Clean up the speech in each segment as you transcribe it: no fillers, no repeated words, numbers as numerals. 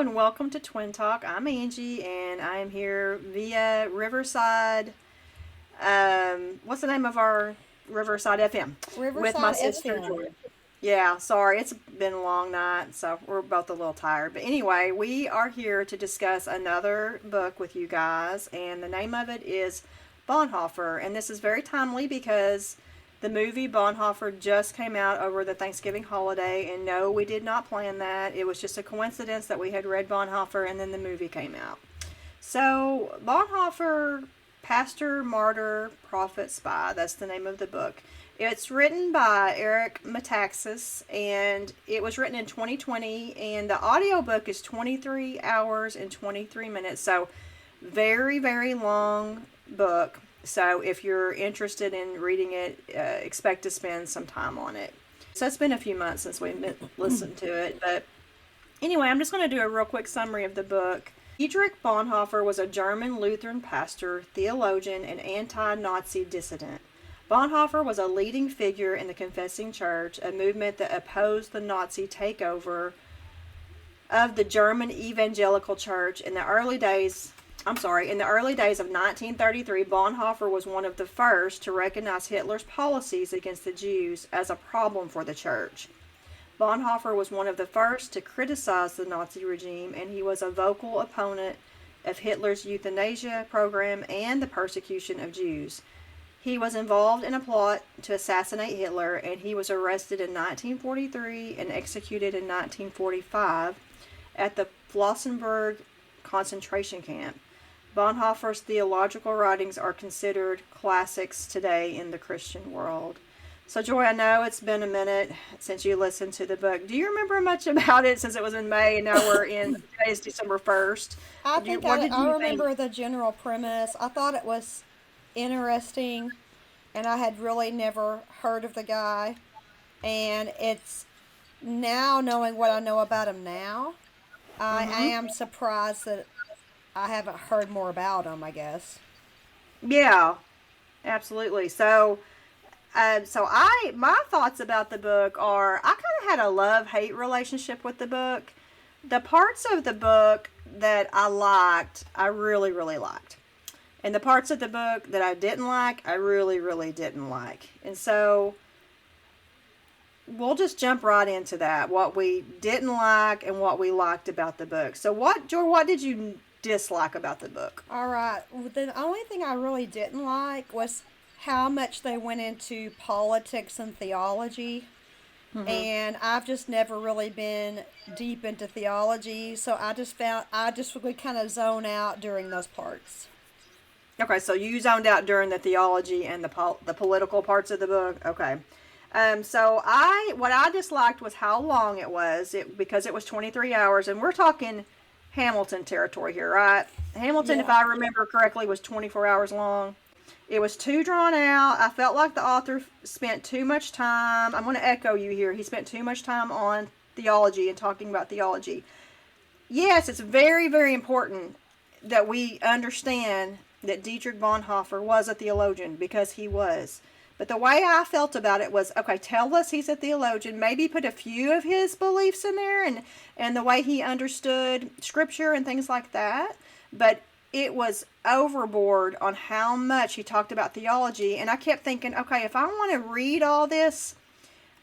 and welcome to Twin Talk. I'm Angie, and I am here via Riverside. What's the name of our Riverside FM? With my Riverside sister FM. Joy. Yeah, sorry, it's been a long night, so we're both a little tired. But anyway, we are here to discuss another book with you guys, and the name of it is Bonhoeffer. And this is very timely because the movie Bonhoeffer just came out over the Thanksgiving holiday, and no, we did not plan that. It was just a coincidence that we had read Bonhoeffer and then the movie came out. So, Bonhoeffer, Pastor, Martyr, Prophet, Spy, that's the name of the book. It's written by Eric Metaxas, and it was written in 2020, and the audiobook is 23 hours and 23 minutes. So, very, very long book. So, if you're interested in reading it, expect to spend some time on it. So, it's been a few months since we listened to it, but anyway, I'm just going to do a real quick summary of the book. Dietrich Bonhoeffer was a German Lutheran pastor, theologian, and anti Nazi dissident. Bonhoeffer was a leading figure in the Confessing Church, a movement that opposed the Nazi takeover of the German evangelical church in the early days. In the early days of 1933, Bonhoeffer was one of the first to recognize Hitler's policies against the Jews as a problem for the church. Bonhoeffer was one of the first to criticize the Nazi regime, and he was a vocal opponent of Hitler's euthanasia program and the persecution of Jews. He was involved in a plot to assassinate Hitler, and he was arrested in 1943 and executed in 1945 at the Flossenburg concentration camp. Bonhoeffer's theological writings are considered classics today in the Christian world. So, Joy, I know it's been a minute since you listened to the book. Do you remember much about it since it was in May and now we're in, today is December 1st? I think What I, did I you think? remember the general premise. I thought it was interesting, and I had really never heard of the guy. And it's now knowing what I know about him now, I Mm-hmm. am surprised that I haven't heard more about him, I guess. Yeah, absolutely. My thoughts about the book are I kind of had a love hate relationship with the book. The parts of the book that I liked, I really, really liked. And the parts of the book that I didn't like, I really, really didn't like. And so we'll just jump right into that. What we didn't like and what we liked about the book. So what did you dislike about the book? All right. Well, the only thing I really didn't like was how much they went into politics and theology. Mm-hmm. And I've just never really been deep into theology, so I just would kind of zone out during those parts. Okay, so you zoned out during the theology and the political parts of the book. Okay. What I disliked was how long it was. Because it was 23 hours, and we're talking Hamilton territory here, right? Hamilton, if Yeah. I remember correctly, was 24 hours long. It was too drawn out. I felt like the author spent too much time. I'm going to echo you here. He spent too much time on theology and talking about theology. Yes, it's very, very important that we understand that Dietrich Bonhoeffer was a theologian because he was. But the way I felt about it was okay, tell us he's a theologian, maybe put a few of his beliefs in there and the way he understood scripture and things like that. But it was overboard on how much he talked about theology. And I kept thinking, okay, if I want to read all this,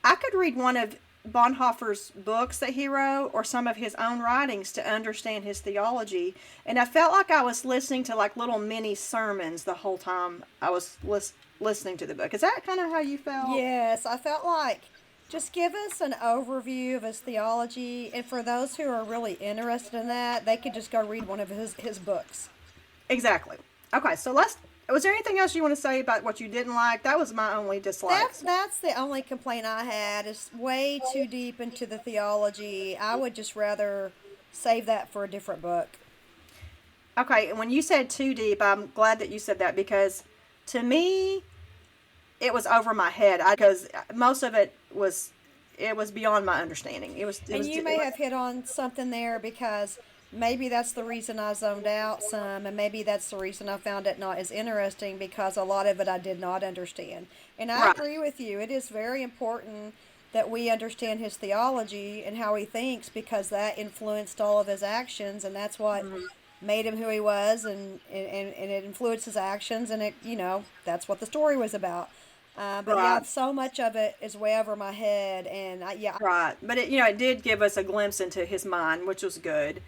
I could read one of Bonhoeffer's books that he wrote or some of his own writings to understand his theology. And I felt like I was listening to like little mini sermons the whole time I was listening to the book. Is that kind of how you felt? Yes, I felt like just give us an overview of his theology, and for those who are really interested in that, they could just go read one of his books. Exactly. Okay, so let's. Was there anything else you want to say about what you didn't like? That was my only dislike. That's the only complaint I had is way too deep into the theology. I would just rather save that for a different book. Okay, when you said too deep, I'm glad that you said that because to me, it was over my head. Because most of it was beyond my understanding. And you may have hit on something there because maybe that's the reason I zoned out some, and maybe that's the reason I found it not as interesting because a lot of it I did not understand. And I right. agree with you. It is very important that we understand his theology and how he thinks, because that influenced all of his actions, and that's what made him who he was, and it influenced his actions, and it, that's what the story was about. But yeah, Right. so much of it is way over my head, and yeah. Right. But it did give us a glimpse into his mind, which was good.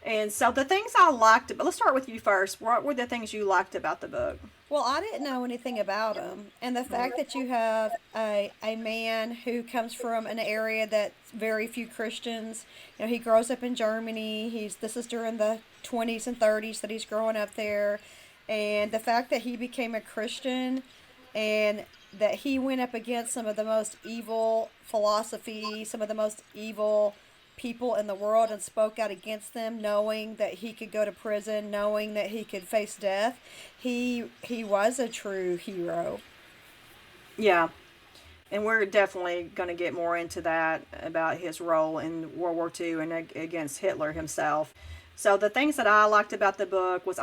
And so the things I liked, but let's start with you first. What were the things you liked about the book? Well, I didn't know anything about him, and the fact that you have a man who comes from an area that's very few Christians. He grows up in Germany. This is during the 20s and 30s that he's growing up there, and the fact that he became a Christian, and that he went up against some of the most evil philosophy, some of the most evil people in the world, and spoke out against them, knowing that he could go to prison, knowing that he could face death. He was a true hero. Yeah. And we're definitely going to get more into that about his role in World War II and against Hitler himself. So the things that I liked about the book was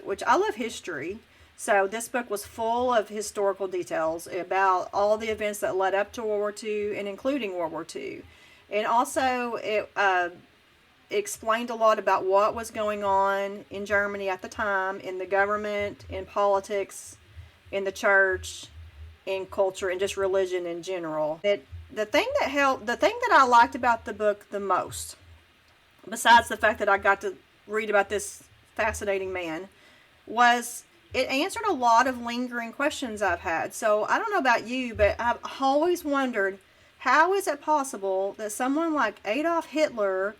which I love history. So this book was full of historical details about all the events that led up to World War II and including World War II. And also it explained a lot about what was going on in Germany at the time, in the government, in politics, in the church, in culture, and just religion in general. The thing that I liked about the book the most, besides the fact that I got to read about this fascinating man, was it answered a lot of lingering questions I've had. So I don't know about you, but I've always wondered, how is it possible that someone like Adolf Hitler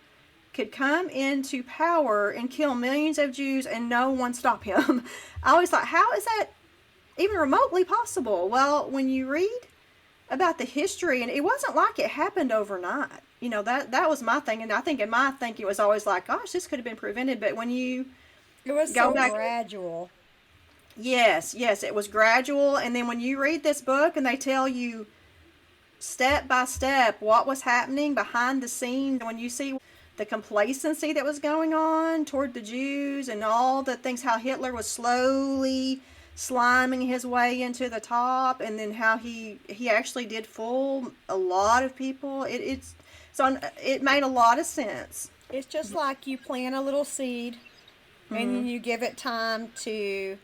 could come into power and kill millions of Jews and no one stop him? I always thought, how is that even remotely possible? Well, when you read about the history, and it wasn't like it happened overnight. That was my thing, and I think in my thinking it was always like, gosh, this could have been prevented. But when you It was go so back, gradual. yes, it was gradual. And then when you read this book and they tell you step by step what was happening behind the scenes, when you see the complacency that was going on toward the Jews and all the things, how Hitler was slowly sliming his way into the top, and then how he actually did fool a lot of people. It made a lot of sense. It's just like you plant a little seed, and then you give it time to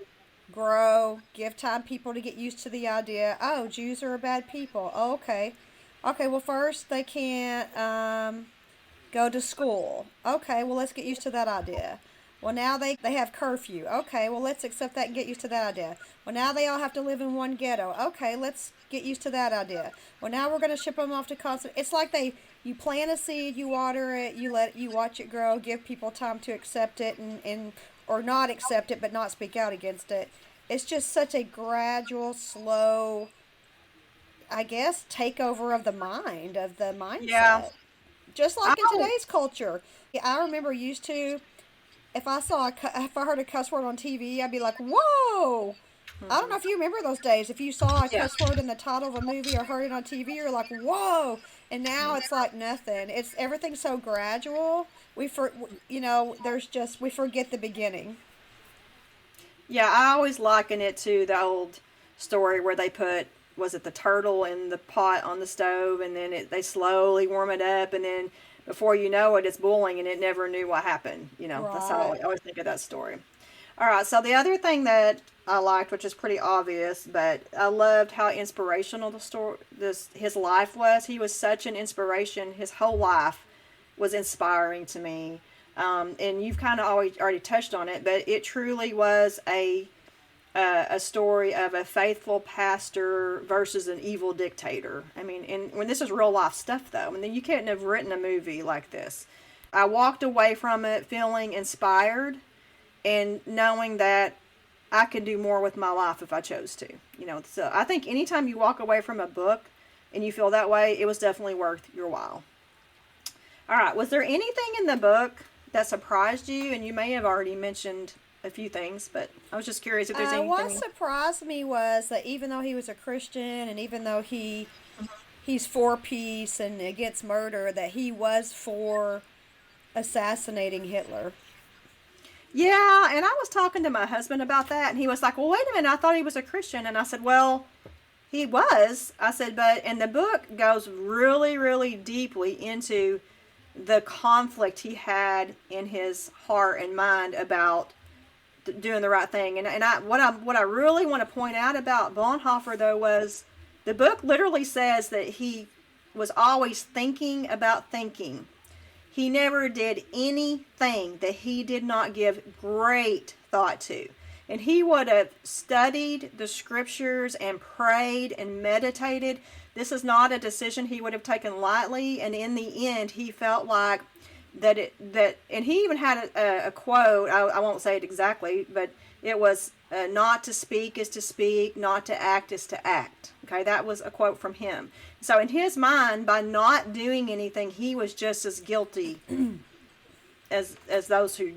grow, give time people to get used to the idea. Oh, Jews are bad people. Oh, okay. Okay, well, first they can't go to school. Okay, well, let's get used to that idea. Well, now they have curfew. Okay, well, let's accept that and get used to that idea. Well, now they all have to live in one ghetto. Okay, let's get used to that idea. Well, now we're going to ship them off to concentration. It's like you plant a seed, you water it, you watch it grow, give people time to accept it and or not accept it, but not speak out against it. It's just such a gradual, slow, I guess, takeover of the mind, of the Yeah. mindset. Just like in Oh. today's culture. I remember used to, if I heard a cuss word on TV, I'd be like, whoa! I don't know if you remember those days. If you saw a Yeah. cuss word in the title of a movie or heard it on TV, you're like, whoa! And now it's like nothing. It's everything's so gradual. We forget the beginning. Yeah, I always liken it to the old story where they put, was it the turtle in the pot on the stove, and then they slowly warm it up, and then before you know it, it's boiling, and it never knew what happened. That's how Right. I always think of that story. All right, so the other thing that I liked, which is pretty obvious, but I loved how inspirational his life was. He was such an inspiration. His whole life was inspiring to me. And you've kind of already touched on it, but it truly was a story of a faithful pastor versus an evil dictator. I mean, and when this is real life stuff, though, and then you couldn't have written a movie like this. I walked away from it feeling inspired and knowing that I could do more with my life if I chose to. So I think anytime you walk away from a book and you feel that way, it was definitely worth your while. All right, was there anything in the book that surprised you? And you may have already mentioned a few things, but I was just curious if there's What anything. surprised me was that even though he was a Christian, and even though he's for peace and against murder, that he was for assassinating Hitler. Yeah, and I was talking to my husband about that, and he was like, well, wait a minute, I thought he was a Christian. And I said, well, He was. I said, but, and the book goes really, really deeply into the conflict he had in his heart and mind about doing the right thing. And what I really want to point out about Bonhoeffer though was the book literally says that he was always thinking about thinking. He never did anything that he did not give great thought to. And he would have studied the scriptures and prayed and meditated. This is not a decision he would have taken lightly. And in the end, he felt like and he even had a quote. I won't say it exactly, but it was not to speak is to speak, not to act is to act. Okay, that was a quote from him. So in his mind, by not doing anything, he was just as guilty as those who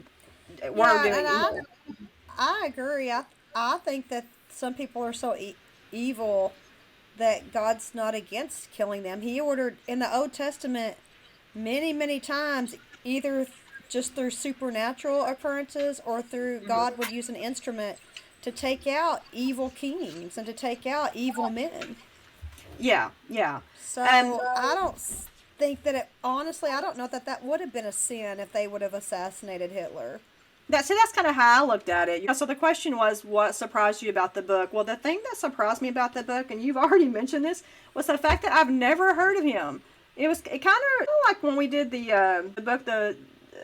were Yeah, doing and evil. I agree. I think that some people are so evil that God's not against killing them. He ordered in the Old Testament many, many times, either just through supernatural occurrences or through God would use an instrument to take out evil kings and to take out evil men. Yeah, yeah. Um, So I don't think that honestly, I don't know that that would have been a sin if they would have assassinated Hitler. that's kind of how I looked at it. So the question was, what surprised you about the book? Well, the thing that surprised me about the book, and you've already mentioned this, was the fact that I've never heard of him. It kind of like when we did the book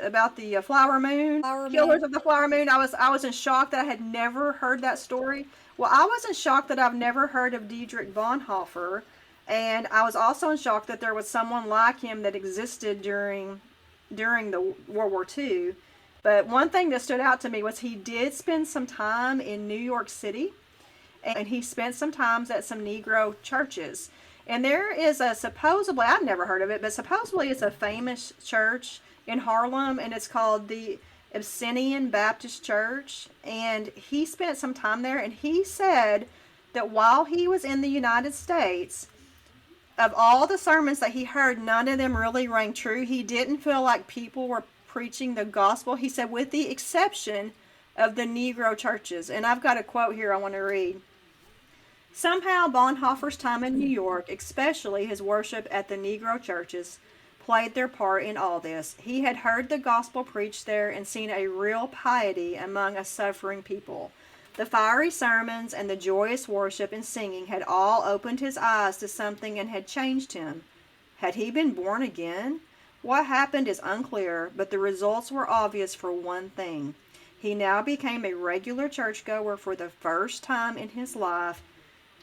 about the flower moon, Flower killers Moon. of the flower moon. I was in shock that I had never heard that story. Well, I was in shock that I've never heard of Dietrich Bonhoeffer, and I was also in shock that there was someone like him that existed during the World War II. But one thing that stood out to me was he did spend some time in New York City, and he spent some times at some Negro churches. And there is a supposedly, I've never heard of it, but supposedly it's a famous church in Harlem, and it's called the Abyssinian Baptist Church. And he spent some time there, and he said that while he was in the United States, of all the sermons that he heard, none of them really rang true. He didn't feel like people were preaching the gospel. He said, with the exception of the Negro churches. And I've got a quote here I want to read. Somehow, Bonhoeffer's time in New York, especially his worship at the Negro churches, played their part in all this. He had heard the gospel preached there and seen a real piety among a suffering people. The fiery sermons and the joyous worship and singing had all opened his eyes to something and had changed him. Had he been born again? What happened is unclear, but the results were obvious for one thing. He now became a regular churchgoer for the first time in his life,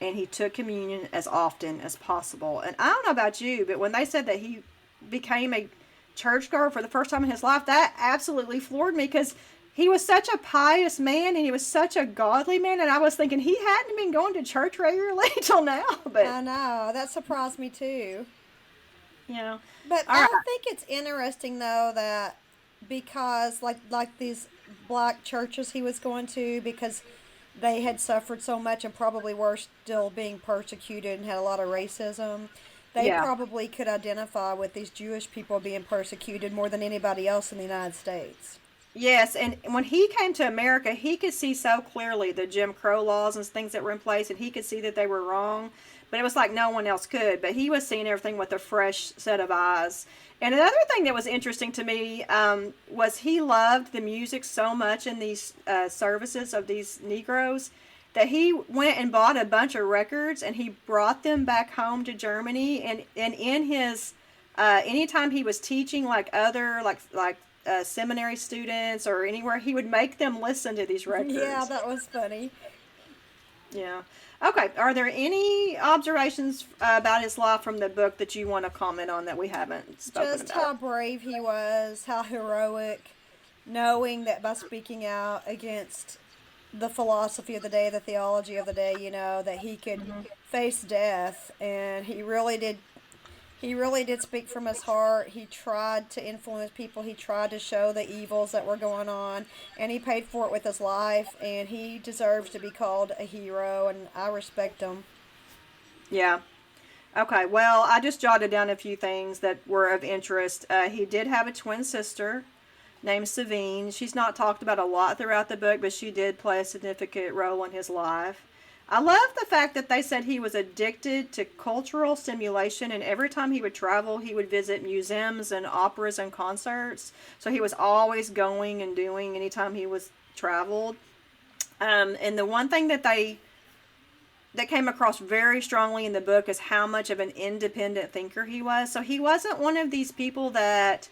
and he took communion as often as possible. And I don't know about you, but when they said that he became a churchgoer for the first time in his life, that absolutely floored me, because he was such a pious man and he was such a godly man, and I was thinking he hadn't been going to church regularly till now. I But know that surprised me too. you know, But all I right, think it's interesting though that because like these black churches he was going to, because they had suffered so much and probably were still being persecuted and had a lot of racism. They yeah. probably could identify with these Jewish people being persecuted more than anybody else in the United States. Yes, and when he came to America, he could see so clearly the Jim Crow laws and things that were in place, and he could see that they were wrong. But it was like no one else could. But he was seeing everything with a fresh set of eyes. And another thing that was interesting to me was he loved the music so much in these services of these Negroes that he went and bought a bunch of records and he brought them back home to Germany. And in his anytime he was teaching like other seminary students or anywhere, he would make them listen to these Yeah, records. that was funny. Yeah. Okay. Are there any observations about his life from the book that you want to comment on that we haven't spoken Just how about? brave he was, how heroic, knowing that by speaking out against the philosophy of the day, the theology of the day, that he could face death, and he really did speak from his heart. He tried to influence people. He tried to show the evils that were going on, and he paid for it with his life, and he deserves to be called a hero, and I respect him. Yeah. Okay. Well, I just jotted down a few things that were of interest. He did have a twin sister named Savine. She's not talked about a lot throughout the book, but she did play a significant role in his life. I love the fact that they said he was addicted to cultural stimulation, and every time he would travel, he would visit museums and operas and concerts. So he was always going and doing anytime he was traveled. And the one thing that came across very strongly in the book is how much of an independent thinker he was. So he wasn't one of these people that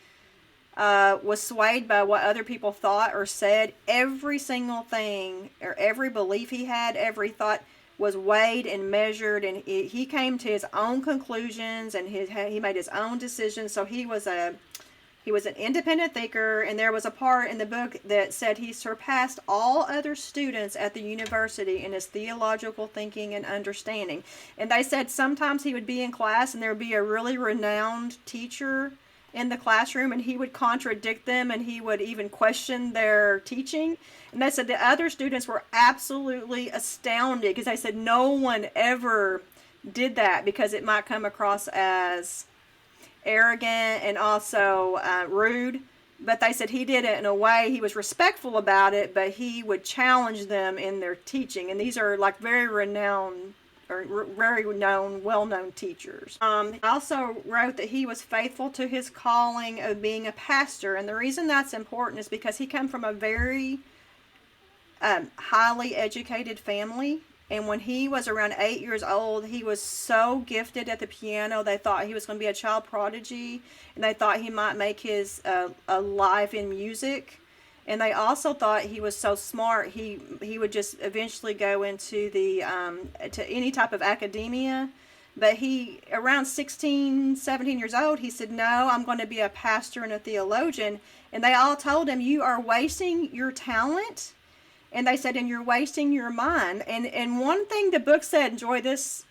was swayed by what other people thought or said. Every single thing, or every belief he had, every thought was weighed and measured, and he came to his own conclusions, and he made his own decisions. So he was an independent thinker, and there was a part in the book that said he surpassed all other students at the university in his theological thinking and understanding. And they said sometimes he would be in class and there would be a really renowned teacher in the classroom, and he would contradict them, and he would even question their teaching. And they said the other students were absolutely astounded, because they said no one ever did that, because it might come across as arrogant and also rude. But they said he did it in a way, he was respectful about it, but he would challenge them in their teaching. And these are like very renowned, or very known, well-known teachers. He also wrote that he was faithful to his calling of being a pastor, and the reason that's important is because he came from a very highly educated family. And when he was around 8 years old, he was so gifted at the piano. They thought he was going to be a child prodigy, and they thought he might make his a life in music. And they also thought he was so smart, he would just eventually go into the to any type of academia. But he, around 16, 17 years old, he said, no, I'm going to be a pastor and a theologian. And they all told him, you are wasting your talent. And they said, and you're wasting your mind. And one thing the book said, Joy, this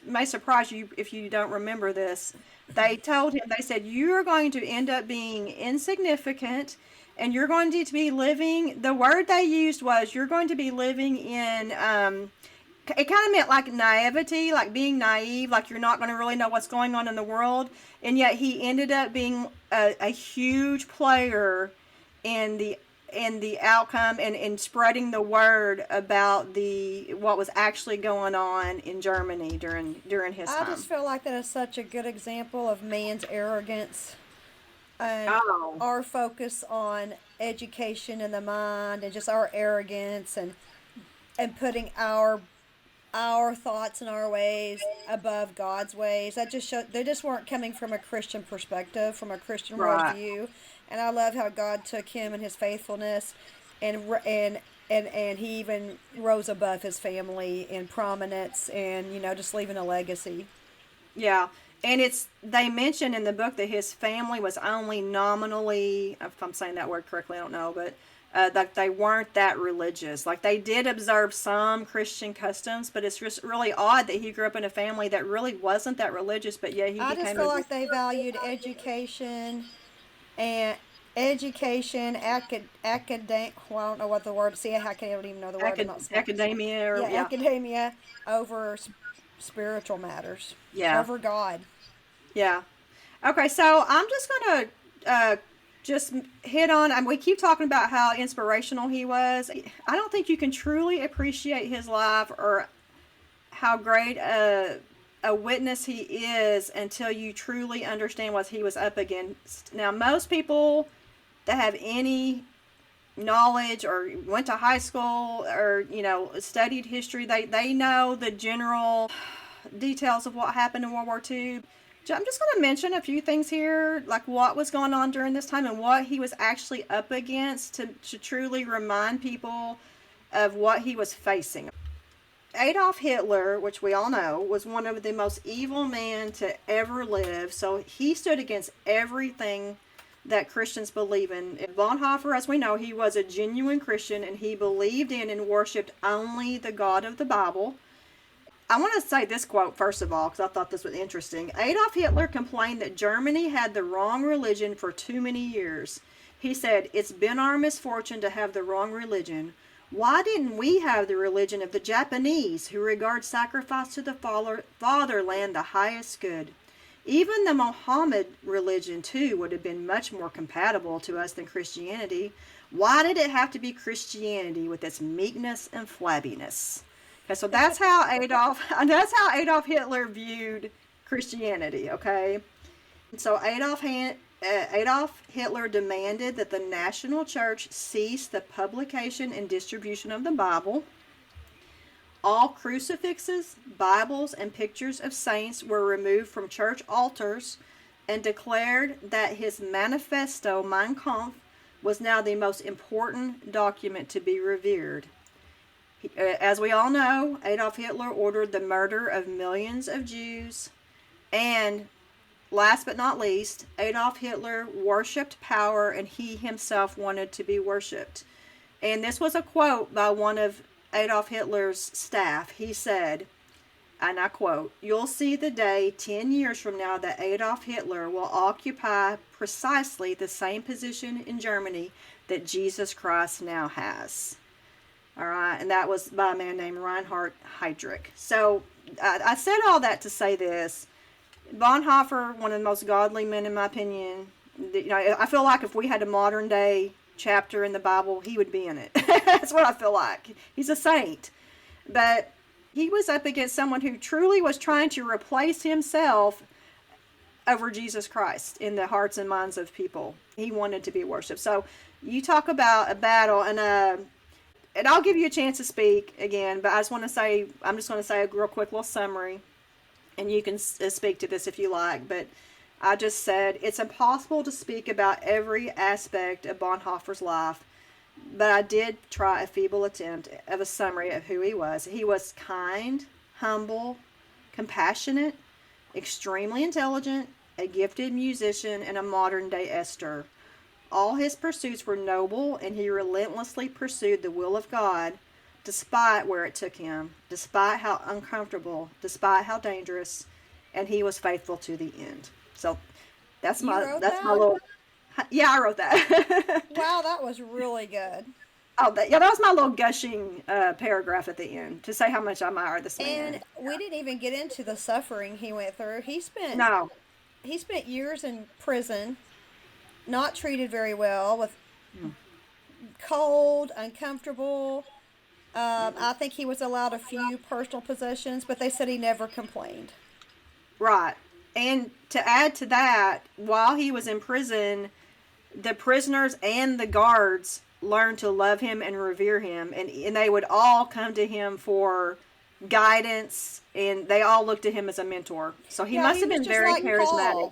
may surprise you if you don't remember this. They told him, they said, you're going to end up being insignificant, and you're going to be living, the word they used was, you're going to be living in, it kind of meant like naivety, like being naive, like you're not going to really know what's going on in the world. And yet he ended up being a huge player in the outcome, and in spreading the word about what was actually going on in Germany during his time. I just feel like that is such a good example of man's arrogance and Oh, our focus on education in the mind, and just our arrogance, and putting our thoughts and our ways above God's ways. That just showed they just weren't coming from a Christian perspective, from a Christian right. worldview. And I love how God took him and his faithfulness, and he even rose above his family in prominence, and just leaving a legacy. Yeah. And they mention in the book that his family was only nominally, if I'm saying that word correctly, I don't know, but that they weren't that religious. Like, they did observe some Christian customs, but it's just really odd that he grew up in a family that really wasn't that religious, but yet he I just became feel like they valued education and academic. Well, I don't know what the word. See, I can't even know the word. I'm not smart. academia, or Yeah, yeah, academia over spiritual matters, yeah, over God. yeah. Okay, so I'm just gonna just hit on. We keep talking about how inspirational he was. I don't think you can truly appreciate his life, or how great a witness he is, until you truly understand what he was up against. Now, most people that have any knowledge, or went to high school, or studied history, they know the general details of what happened in World War II. I'm just going to mention a few things here, like what was going on during this time and what he was actually up against, to truly remind people of what he was facing. Adolf Hitler, which we all know, was one of the most evil men to ever live. So he stood against everything that Christians believe in. Bonhoeffer, as we know, he was a genuine Christian, and he believed in and worshipped only the God of the Bible. I want to say this quote first of all, because I thought this was interesting. Adolf Hitler complained that Germany had the wrong religion for too many years. He said, "It's been our misfortune to have the wrong religion. Why didn't we have the religion of the Japanese, who regard sacrifice to the fatherland the highest good? Even the Mohammed religion, too, would have been much more compatible to us than Christianity. Why did it have to be Christianity with its meekness and flabbiness?" Okay, so that's how Adolf that's how Adolf Hitler viewed Christianity. Okay, so Adolf Hitler demanded that the National Church cease the publication and distribution of the Bible. All crucifixes, Bibles, and pictures of saints were removed from church altars, and declared that his manifesto, Mein Kampf, was now the most important document to be revered. As we all know, Adolf Hitler ordered the murder of millions of Jews, and last but not least, Adolf Hitler worshipped power, and he himself wanted to be worshipped. And this was a quote by one of Adolf Hitler's staff. He said, and I quote, "You'll see the day 10 years from now that Adolf Hitler will occupy precisely the same position in Germany that Jesus Christ now has." All right, and that was by a man named Reinhard Heydrich. So I said all that to say this. Bonhoeffer, one of the most godly men in my opinion. I feel like if we had a modern day chapter in the Bible, he would be in it. That's what I feel like. He's a saint. But he was up against someone who truly was trying to replace himself over Jesus Christ in the hearts and minds of people. He wanted to be worshipped. So you talk about a battle, and I'll give you a chance to speak again, but I'm just going to say a real quick little summary, and you can speak to this if you like. But I just said it's impossible to speak about every aspect of Bonhoeffer's life, but I did try a feeble attempt of a summary of who he was. He was kind, humble, compassionate, extremely intelligent, a gifted musician, and a modern-day Esther. All his pursuits were noble, and he relentlessly pursued the will of God, despite where it took him, despite how uncomfortable, despite how dangerous, and he was faithful to the end. So that's my little. Yeah, I wrote that. Wow, that was really good. That was my little gushing paragraph at the end to say how much I admire this man. And we didn't even get into the suffering he went through. He spent years in prison, not treated very well, with cold, uncomfortable. I think he was allowed a few personal possessions, but they said he never complained. Right. And to add to that, while he was in prison, the prisoners and the guards learned to love him and revere him, and they would all come to him for guidance, and they all looked at him as a mentor. So he must have been very charismatic.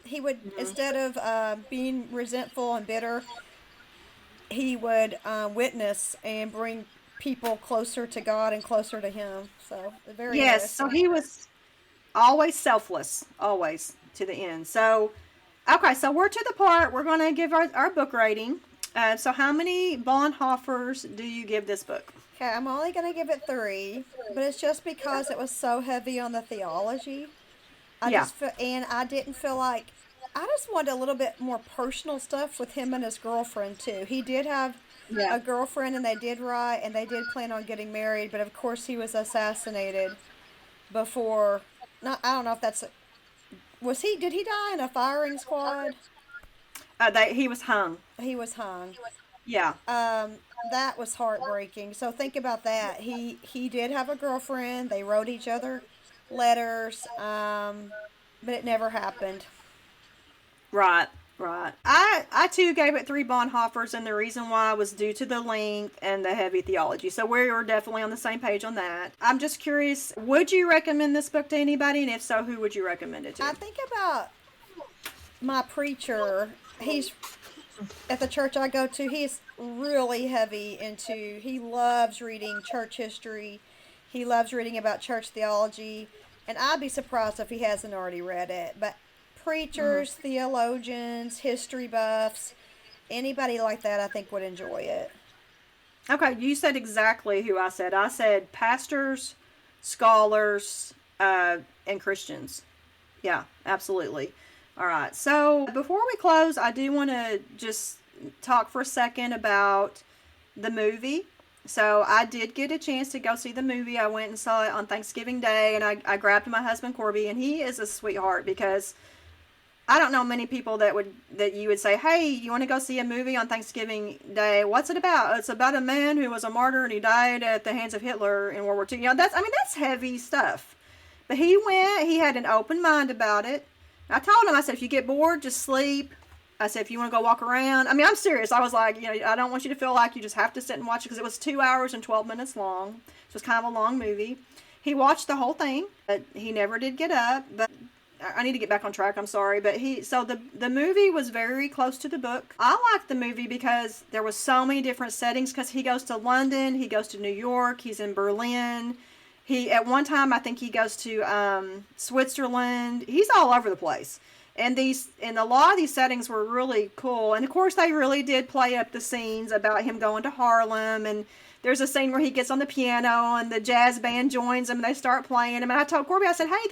He would, instead of being resentful and bitter, he would witness and bring people closer to God and closer to him. So very so he was always selfless, always to the end. So, okay, so we're to the part we're going to give our book rating. So how many Bonhoeffers do you give this book? Okay, I'm only going to give it 3, but it's just because it was so heavy on the theology. I didn't feel like, I just wanted a little bit more personal stuff with him and his girlfriend too. He did have a girlfriend, and they did write, and they did plan on getting married, but of course he was assassinated before. I don't know if that's did he die in a firing squad? He was hung. He was hung. Yeah. That was heartbreaking. So think about that. He did have a girlfriend. They wrote each other letters, but it never happened. Right. I too gave it 3 Bonhoeffers, and the reason why was due to the length and the heavy theology. So we were definitely on the same page on that. I'm just curious, would you recommend this book to anybody? And if so, who would you recommend it to? I think about my preacher. He's at the church I go to. He's really heavy into, he loves reading church history. He loves reading about church theology. And I'd be surprised if he hasn't already read it. But preachers, theologians, history buffs, anybody like that I think would enjoy it. Okay, you said exactly who I said. I said pastors, scholars, and Christians. Yeah, absolutely. All right, so before we close, I do want to just talk for a second about the movie. So I did get a chance to go see the movie. I went and saw it on Thanksgiving Day, and I grabbed my husband Corby, and he is a sweetheart because I don't know many people that you would say, hey, you want to go see a movie on Thanksgiving Day? What's it about? It's about a man who was a martyr and he died at the hands of Hitler in World War II. That's heavy stuff. But he went. He had an open mind about it. I told him, I said, if you get bored, just sleep. I said, if you want to go walk around. I mean, I'm serious. I was like, I don't want you to feel like you just have to sit and watch it, because it was 2 hours and 12 minutes long. So it's kind of a long movie. He watched the whole thing, but he never did get up. But I need to get back on track. I'm sorry, but the movie was very close to the book. I liked the movie because there was so many different settings. Because he goes to London, he goes to New York, he's in Berlin. He at one time I think he goes to Switzerland. He's all over the place. And a lot of these settings were really cool. And of course, they really did play up the scenes about him going to Harlem. And there's a scene where he gets on the piano and the jazz band joins him and they start playing him. And I told Corby, I said, hey,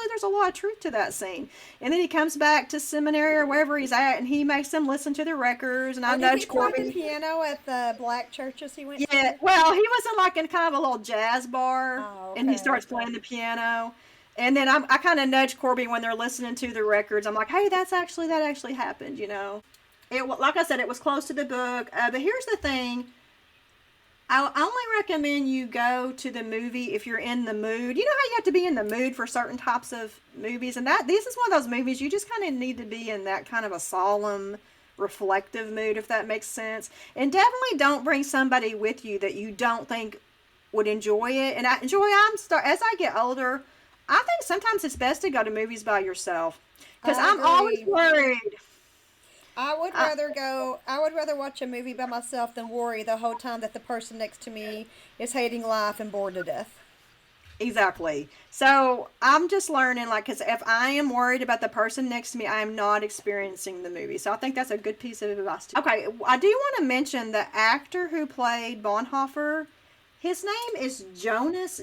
there's a lot of truth to that scene. And then he comes back to seminary or wherever he's at and he makes them listen to the records. And I nudge Corby. Did he play the piano at the black churches he went to? Yeah, well, he was in kind of a little jazz bar. Oh, okay, and he starts playing the piano. And then I kind of nudge Corby when they're listening to the records. I'm like, hey, that actually happened, Like I said, it was close to the book. But here's the thing. I only recommend you go to the movie if you're in the mood. You know how you have to be in the mood for certain types of movies? And this is one of those movies you just kind of need to be in that kind of a solemn, reflective mood, if that makes sense. And definitely don't bring somebody with you that you don't think would enjoy it. And as I get older, I think sometimes it's best to go to movies by yourself, because I'm always worried. I would rather watch a movie by myself than worry the whole time that the person next to me is hating life and bored to death. Exactly. So I'm just learning, because if I am worried about the person next to me, I am not experiencing the movie. So I think that's a good piece of advice too. Okay, I do want to mention the actor who played Bonhoeffer. His name is Jonas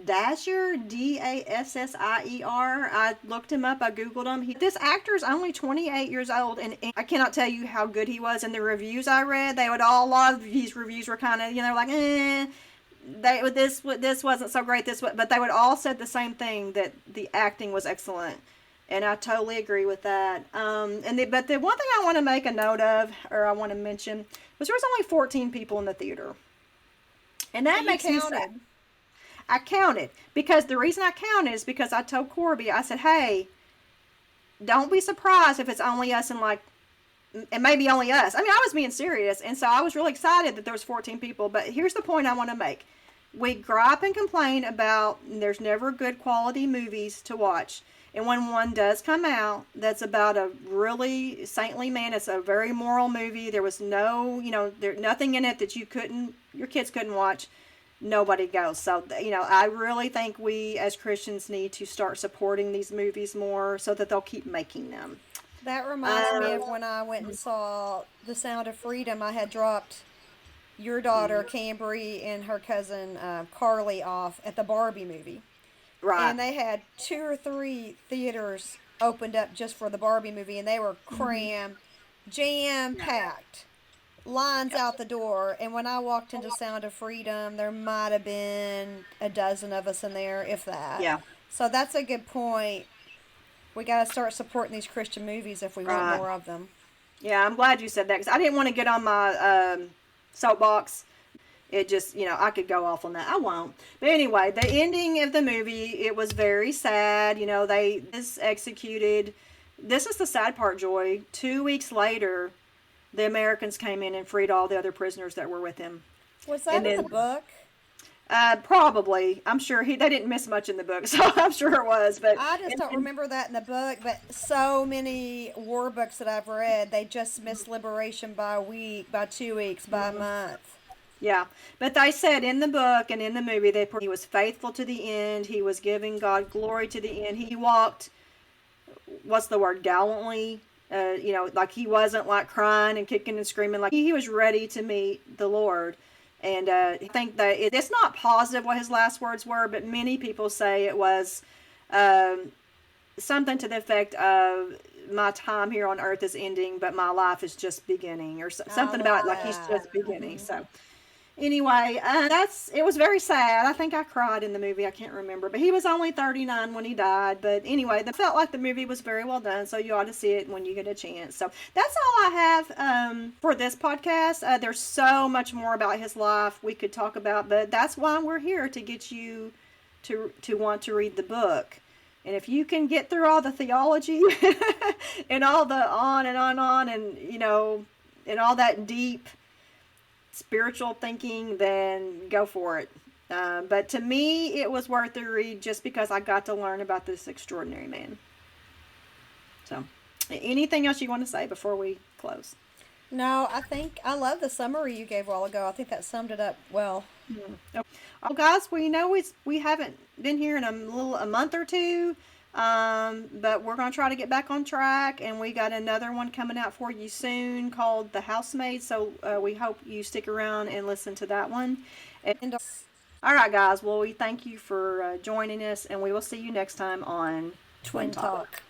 Dassier, Dassier. I looked him up. I Googled him. This actor is only 28 years old, and I cannot tell you how good he was. In the reviews I read, a lot of these reviews were kind of, this wasn't so great. But they would all said the same thing, that the acting was excellent. And I totally agree with that. But the one thing I want to make a note of, or I want to mention, was there was only 14 people in the theater. And that makes me sad. I counted, because the reason I counted is because I told Corby, I said, hey, don't be surprised if it's only us and maybe only us. I mean, I was being serious. And so I was really excited that there was 14 people. But here's the point I want to make. We gripe and complain about there's never good quality movies to watch. And when one does come out that's about a really saintly man, it's a very moral movie. There was nothing in it that your kids couldn't watch. Nobody goes. So, I really think we as Christians need to start supporting these movies more so that they'll keep making them. That reminds me of when I went and saw The Sound of Freedom. I had dropped your daughter, Cambry, and her cousin, Carly, off at the Barbie movie. Right. And they had 2 or 3 theaters opened up just for the Barbie movie, and they were crammed, jam-packed, lines out the door. And when I walked into Sound of Freedom, there might have been a dozen of us in there, if that. Yeah. So that's a good point. We got to start supporting these Christian movies if we want more of them. Yeah, I'm glad you said that, because I didn't want to get on my soapbox. It just, I could go off on that. I won't. But anyway, the ending of the movie, it was very sad. They executed. This is the sad part, Joy. 2 weeks later, the Americans came in and freed all the other prisoners that were with him. Was that in the book? Probably. I'm sure they didn't miss much in the book, so I'm sure it was. But I just don't remember that in the book. But so many war books that I've read, they just miss liberation by a week, by 2 weeks, by a month. Yeah, but they said in the book and in the movie he was faithful to the end. He was giving God glory to the end. He walked, gallantly. He wasn't crying and kicking and screaming. He was ready to meet the Lord. And I think that it's not positive what his last words were, but many people say it was something to the effect of, my time here on earth is ending, but my life is just beginning, or something about he's just beginning. So Anyway, it was very sad. I think I cried in the movie. I can't remember, but he was only 39 when he died. But anyway, that felt like the movie was very well done. So you ought to see it when you get a chance. So that's all I have for this podcast. There's so much more about his life we could talk about, but that's why we're here, to get you to want to read the book. And if you can get through all the theology and all the on and on, and and all that deep spiritual thinking, then go for it. But to me, it was worth the read just because I got to learn about this extraordinary man. So, anything else you want to say before we close? No, I think I love the summary you gave a while ago. I think that summed it up well. Oh, guys, we haven't been here in a month or two, but we're gonna try to get back on track, and we got another one coming out for you soon called The Housemaid. So we hope you stick around and listen to that one. And All right, guys. Well, we thank you for joining us, and we will see you next time on Twin Talk.